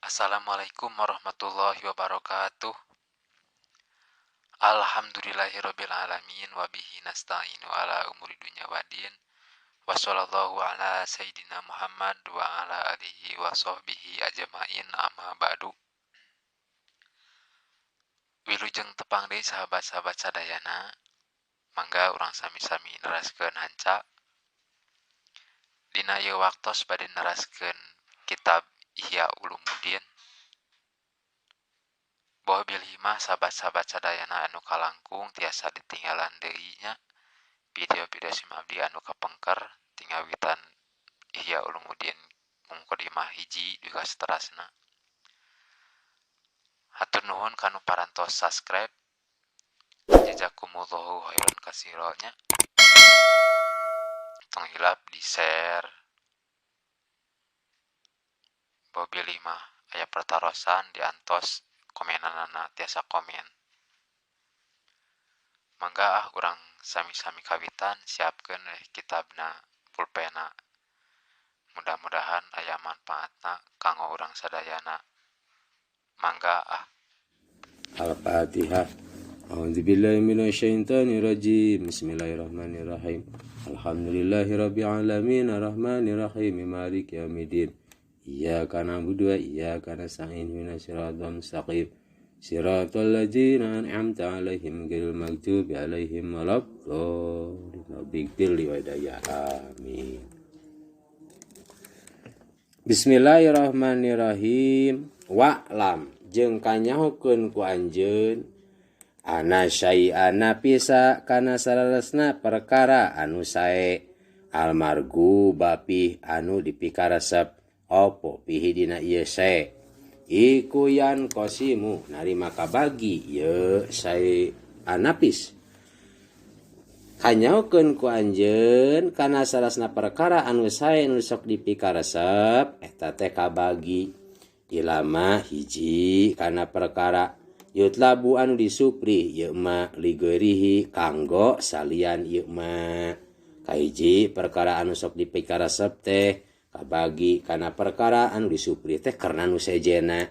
Assalamualaikum warahmatullahi wabarakatuh. Alhamdulillahirabbil alamin wa bihi nasta'inu ala umuri dunya waddin. Wassallallahu ala sayyidina Muhammad wa ala alihi wa sahbihi ajmain amma ba'du. Wilujeng tepang deui sahabat-sahabat sadayana. Mangga urang sami-sami neraskeun hanca. Dina ieu waktos bade neraskeun kitab Ihya Ulumuddin. Boh bilih mah sahabat-sahabat sadayana anu kalangkung tiasa ditinggalan deui nya video-video simabdi anu kapengker tingawitan Ihya Ulumuddin mukadimah hiji juga seterusna. Hatur nuhun kanu parantos subscribe. Jazakumullahu khairan katsironya. Tong hilap di share. Boh bilih mah aya pertarosan diantos komenanana tiasa komen. Mangga urang sami-sami kawitan siapkeun kitabna pulpena. Mudah-mudahan aya manfaatna kanggo urang sadayana. Mangga Al-Fatihah. A'udzubillahi minasyaitonirrajim. Bismillahirrahmanirrahim. Alhamdulillahirabbil alamin arrahmanirrahim maliki yaumiddin. Iyyaka na'budu wa iyyaka nasta'in ihdinas siratal mustaqim. Siratal ladzina an'amta 'alaihim ghairil maghdubi 'alaihim waladdallin. Amin. Bismillahirrahmanirrahim. Wa'lam jeung kanyahokeun ku anjeun ana syai'ana pisa kana sararesna perkara anu sae almargu bapih anu dipikaresep opo pihi dina ieu sae iku yan qasimu narima kabagi ieu sae anapis kanyahokeun ku anjeun kana sarasna perkara anu sae anu sok dipikaresep eta teh kabagi ilama hiji kana perkara yutlabu anu disupri ieu ma ligeurihi kanggo salian ieu ma kahiji perkara anu sok dipikaresep teh kabagi kana perkara anu disupri teh karna nu sejena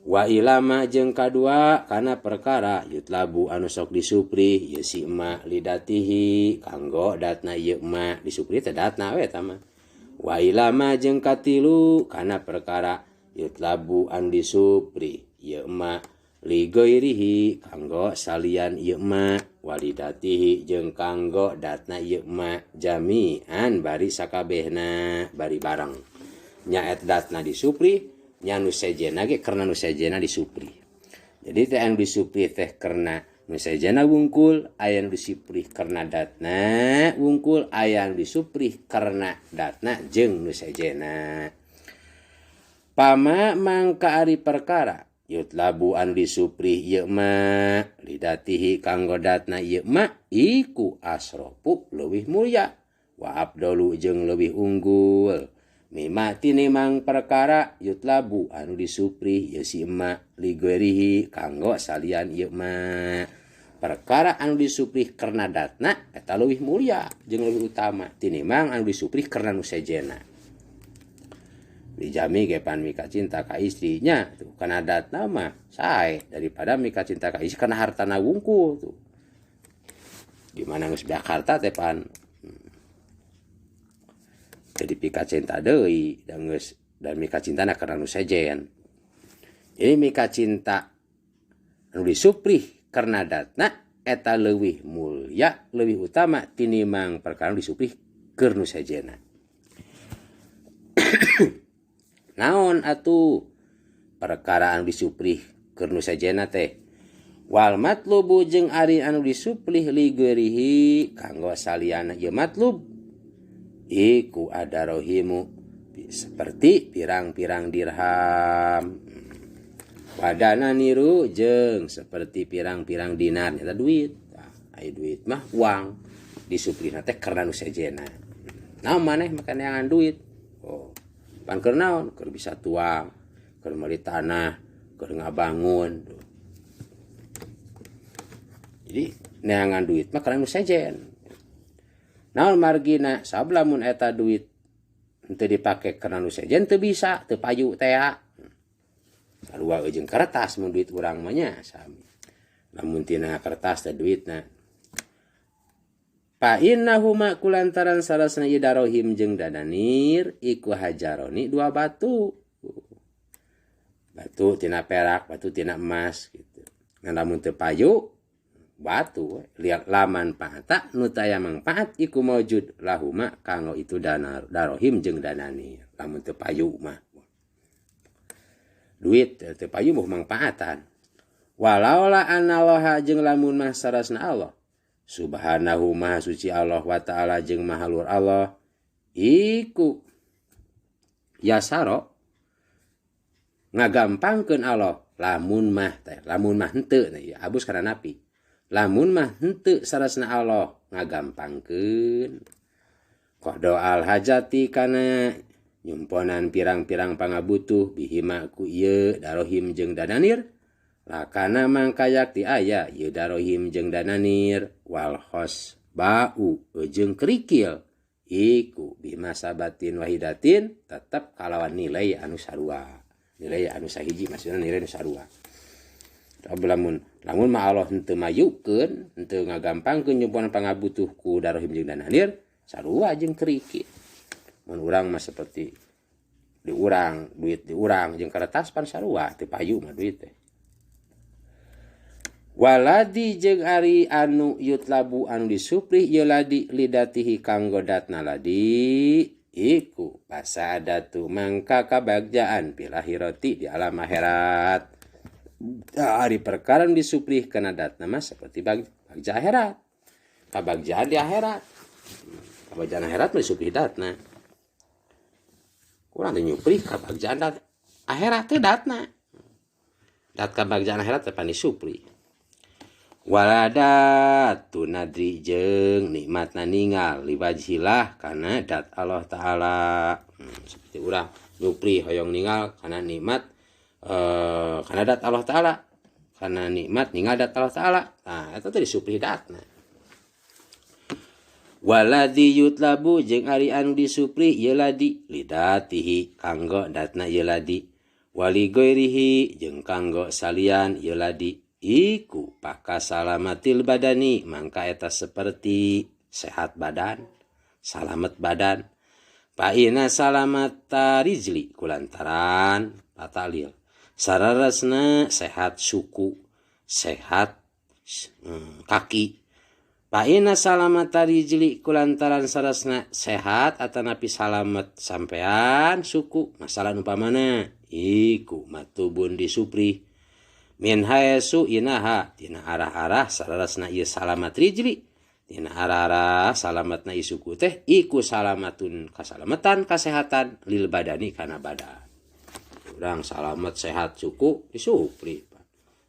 wa ilama jeung kadua kana perkara yutlabu anu sok disupri ieu si ma lidatihi kanggo datna ieu ma disupri teh datna we eta mah wa ilama jeung katilu kana perkara yutlabu an disupri ieu ma li ghairihi kanggo salian ieu ma walidatihi jeung kanggo datna ieu ma jami'an bari sakabehna bari bareng nya et datna disupri nya nu sejena ge karena nu sejena disupri. Jadi teh anu disupri teh karena nu sejena wungkul, aya nu disupri karena datna wungkul, aya nu disupri karena datna jeung nu sejena. Pama mangka ari perkara yutlabu anu disupri ieu ma lidatihi kanggo datna ieu ma iku asrofu leuwih mulya wa abdalu jeung leuwih unggul mimma tinimang perkara yutlabu anu disupri ieu si ma ligeurihi kanggo salian ieu ma perkara anu disupri karena datna eta leuwih mulya jeung leuwih utama tinimang anu disupri karena nu sejena. Dijami ge pan mika cinta ka istrinya tuh kana datna mah sae daripada mika cinta ka istri kana hartana wungkul tuh gimana geus beak harta teh pan jadi pika cinta deui dan geus dan mika cintana karena nu sejen. Jadi mika cinta anu disupri karena datna eta leuwih mulya leuwih utama tinimang perkara disupri keur nu sejena. Naon atuh perkara anu disupri keur nu sajena teh wal matlubu jeung ari anu disupri li geurihi kanggo saliana ieu matlub iku adarohimu seperti pirang-pirang dirham wadana niru jeung seperti pirang-pirang dinar eta duit aya duit mah uang disuprina teh karena nu sajena naon maneh make neangan duit pan keur naon keur bisa tuang keur meuli tanah keur ngabangun jadi neangan duit mah karena nu sejen naon margina sabab lamun eta duit henteu dipake karena nu sejen teu bisa teu payu tea sarua jeung kertas mun duit urang mah nya sami lamun tina kertas teh duitna fa innahuma kulantaran sarasna ieu darohim jeung dananir iku hajaroni dua batu tina perak batu tina emas gitu ngan lamun teu payu batu lihat laman paata nu taya mangpaat iku maujud lahuma kanggo itu darohim jeung dananir lamun teu payu mah duit teu payu mah mangpaatan walaula anallaha jeung lamun mah sarasna Allah subhanahu maha suci Allah wa ta'ala jeung maha luhur Allah iku yasaro ngagampangkeun Allah lamun mah henteu ya abus kana napi lamun mah henteu sarasna Allah ngagampangkeun qada al hajati kana nyumponan pirang-pirang pangabutuh bihima ku ieu darohim jeung dananir lakana mangkayak ti aya ieu darohim jeung dananir wal khos bau jeung kerikil iku bimasabatin wahidatin tetep kalawan nilai anu sarua nilai anu sahiji maksudna nilai anu sarua lamun mah Allah henteu mayukeun henteu ngagampangkeun nyumponan pangabutuh ku darohim jeung dananir sarua jeung kerikil mun urang mah seperti duit di urang jeung kertas pan sarua teu payu mah duit teh waladi jeung ari anu yutlabu anu disuprih ieu ladi lidatihi kanggo datna ladi iku pasadatu mangka kabagjaan fil akhirati di alam akhirat ari perkara disuprih kana datna mah seperti bagja akhirat kabagjaan di akhirat kabagjaan akhirat mah disuprih datna kurang teh nyuprih kabagjaan akhirat teh datna dat kabagjaan akhirat teh pan disuprih waladatu nadri jeung nikmatna ningal liwajhilah kana dat Allah taala seperti urang nyupri hoyong ningal kana nikmat kana dat Allah taala kana nikmat ningal dat Allah taala nah eta teh disupri datna waladhi yutlabu jeung ari anu disupri ieu ladi lidatihi kanggo datna ieu ladi wali ghairihi jeung kanggo salian ieu ladi iku pakasalamatil badani mangka eta seperti sehat badan salamet badan paina salamata rizli kulantaran patalil sararasna sehat suku sehat kaki paina salamata rizli kulantaran sarasna sehat atanapi salamet sampean suku masalah upamana iku matubun disupri min hayasu inaha tina arah-arah sararasna ieu salamat rijli tina arah-arah salamatna isuku teh iku salamatun kasalamatan kasehatan lil badani kana badan urang salamet sehat suku disupri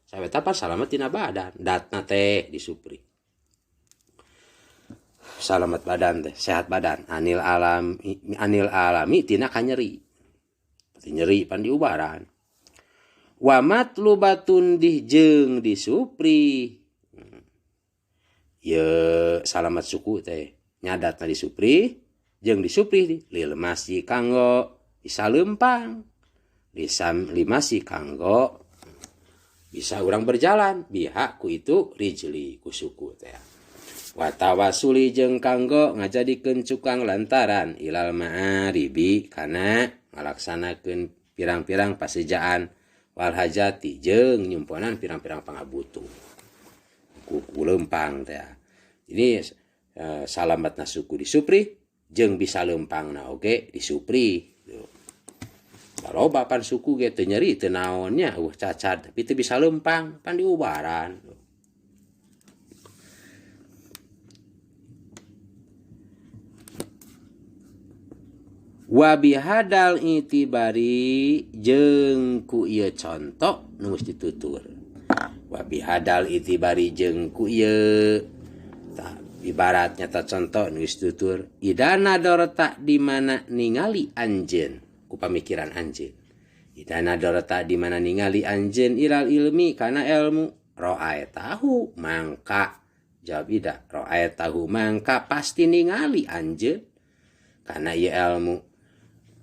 saweta pan salamet tina badan datna teh disupri salamet badan teh sehat badan anil alami tina kanyeri nyeri pan diubaran wa matlubatun jeung disupri ye salamat suku teh nyadatna disupri jeung disupri lil masyi kanggo bisa leumpang limasi kanggo bisa urang berjalan biha ku itu rijli ku suku teh wa tawasuli jeung kanggo ngajadikeun cukang lantaran ilal ma'aribi kana ngalaksanakeun pirang-pirang pasejaan wal hajati jeung nyumponan pirang-pirang pangabutuh ku leumpang teh ini salamatna suku disupri jeung bisa leumpangna oge disupri baloba pan suku ge teu nyeri teu naonnya cacat tapi teu bisa leumpang pan diubaran wa bihadal itibari jeung ku ieu contoh nu geus ditutur wa bihadal itibari jeung ku ieu ibaratnya ta contoh nu geus ditutur idana dorota di mana ningali anjeun ku pamikiran anjeun idana dorota di mana ningali anjeun ilal ilmi kana ilmu ro'ay tahu mangka jawab ida ro'ay tahu mangka pasti ningali anjeun kana ieu ilmu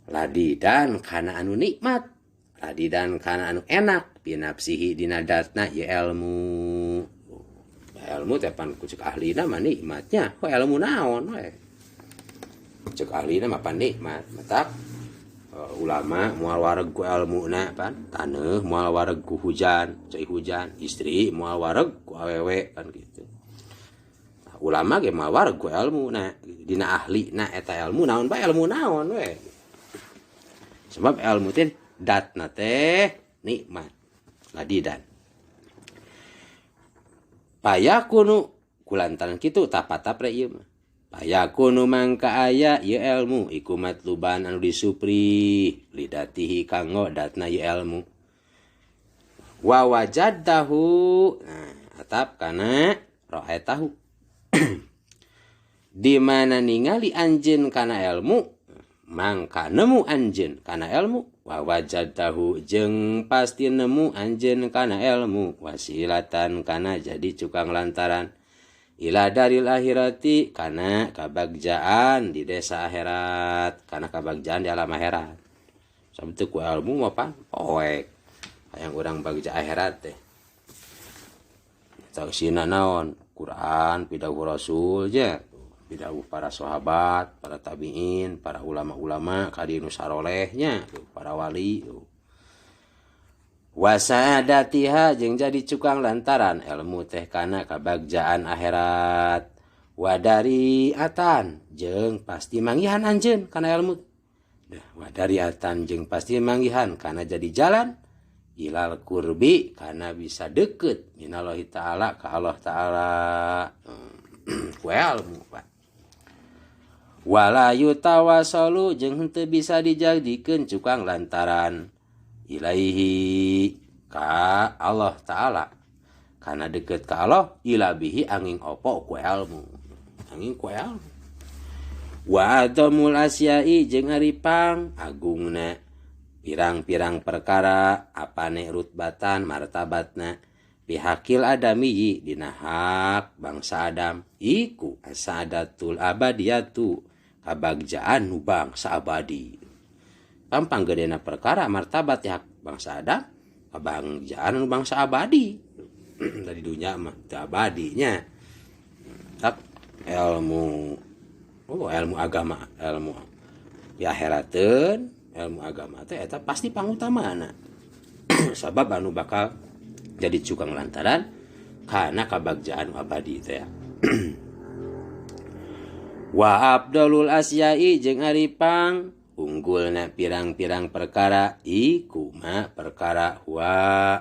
ladidan kana anu nikmat radidan kana anu enak pinapsihi dina datna ya ilmu. Ilmu teh pan ku cek ahlina mah nikmatnya. Kok ilmu naon we? Cek ahlina mah pan nikmat. Matak ulama moal wareg ku ilmuna pan, taneuh moal wareg ku hujan, cai hujan, istri moal wareg ku awewe kan gitu. Nah, ulama ge moal wareg ku ilmuna, dina ahlina eta ilmu naon bae ilmu naon we. Sebab ilmu teh datna teh nikmat. Ladidan. Payakunu kulantaran kitu tapatapre ieu mah. Payakunu mangka aya ieu ilmu iku matluban anu disupri lidatihi kanggo datna ieu ilmu. Wa wajadahu nah atap kana ra'aitahu. Di mana ningali anjeun kana ilmu mangka nemu anjeun kana ilmu wa wajadahu jeung pasti nemu anjeun kana ilmu wasilatan kana jadi cukang lantaran ila daril akhirati kana kabagjaan di desa akhirat kana kabagjaan di alam akhirat sabtu ku ilmu apa poek hayang urang bagja akhirat teh saksina naon Quran pidawuh Rasul je pidawuh para sahabat, para tabi'in, para ulama-ulama kadinu sarolehnya, para wali. Wasadatiha jeung jadi cukang lantaran ilmu teh kana kabagjaan akhirat. Wadariatan jeung pasti manggihan anjeun kana ilmu. Wadariatan jeung pasti manggihan kana jadi jalan ilal kurbi kana bisa deket minallahi ta'ala ka Allah ta'ala. Ku ilmu Pak. Wala yutawasalu jeung henteu bisa dijadikeun cukang lantaran ilaihi ka Allah Ta'ala kana deket ka Allah ila bihi angin opo ku ilmu angin ku ilmu wa adamul asyai jeung haripang agungna pirang-pirang perkara apane rutbatan martabatna bihakil adami dina hak bangsa Adam iku asadatul abadiyatu kabagjaan nu bangsa abadi. Gampang gedena perkara martabat hak bangsa Adam kabagjaan nu bangsa abadi. Dari dunia mah teu abadinya. Tak ilmu ilmu agama, ilmu di akhirateun, ilmu agama teh eta pasti pangutamana. Sabab anu bakal jadi cukang lantaran kana kabagjaan abadi teh. Wa abdalul asyai jeung aripang unggulna pirang-pirang perkara iku ma perkara wa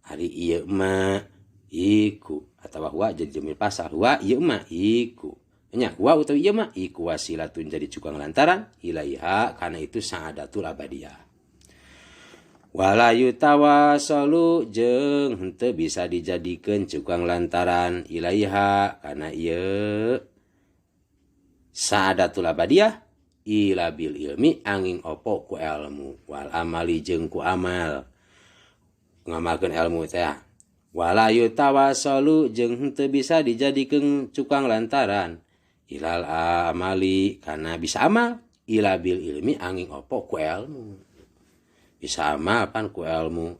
ari ieu ma iku atawa wa jadi jamil pasal wa ieu ma iku nya wa utawi ieu ma iku wasilatun jadi cukang lantaran ilaiha kana itu saadatul abadiyah. Wala yutawasalu jeung henteu bisa dijadikeun cukang lantaran ilaiha kana ieu saadatul abadiyah ila bil ilmi angin opo ku ilmu wal amali jeung ku amal ngamalkeun ilmu teh wala yutawasalu jeung henteu bisa dijadikeun cukang lantaran ilal amali kana bisa amal ila bil ilmi angin opo ku ilmu bisa amal pan ku ilmu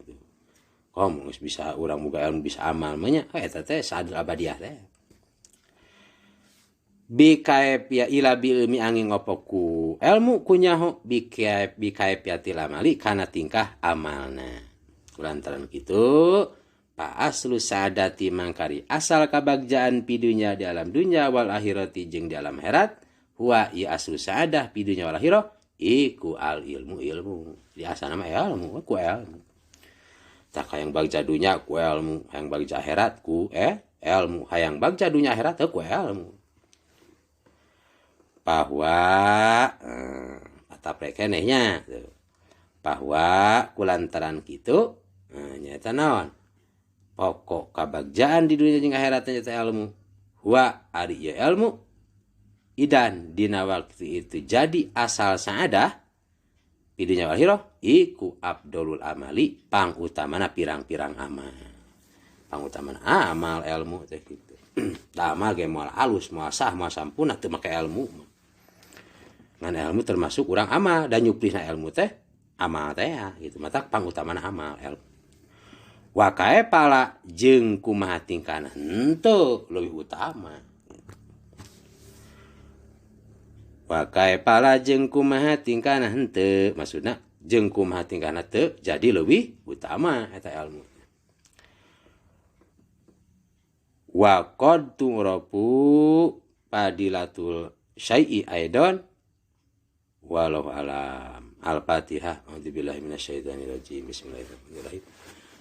komo bisa urang boga ilmu bisa amal mah nya eta teh saadatul abadiyah teh bikaep ya ila bil ilmi angin ngopoku ilmu kunyaho bikaep ya tilamali kana tingkah amalna kulantaran kitu pa aslu saadati mangkari asal kabagjaan pidunya di alam dunya wal akhirati jeung di alam akhirat huwa ya aslu saadah pidunya wal akhirah iku al ilmu di asal nama ilmu ku ilmu tak hayang bagja dunya ku ilmu hayang bagja akhirat ku ilmu hayang bagja dunya akhirat ku ilmu bahwa atap rekenehnya bahwa kulantaran kitu nyata naon pokok kabagjaan di dunia jeung akhirat nyata ilmu huwa ari ilmu idan dina waktu itu jadi asal saadah di dunia wal akhirah iku abdulul amali pangutamana pirang-pirang amal pangutamana amal ilmu teh kitu da amal ge moal alus moal sah moal sampurna teu make ilmu ngan ilmu termasuk urang amal dan nyuplihna ilmu teh amal teh gitu mata pangutamana amal ilmu wakae pala jeung kumaha tingkahna henteu leuwih utama wakae pala jeung kumaha tingkahna henteu maksudna jeung kumaha tingkahna teu jadi leuwih utama eta ilmu wa qad turapu padilatul syai'i aidon walau alam al-fatihah a'udzubillahi minasyaitonir rajim bismillahirrahmanirrahim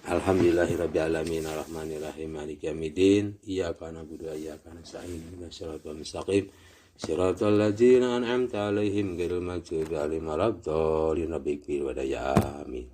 alhamdulillahirabbil alamin arrahmanirrahim maliki yaumiddin iyyaka na'budu wa iyyaka nasta'in ihdinas siratal mustaqim siratal ladzina an'amta 'alaihim ghairil maghdubi 'alaihim waladdallin amin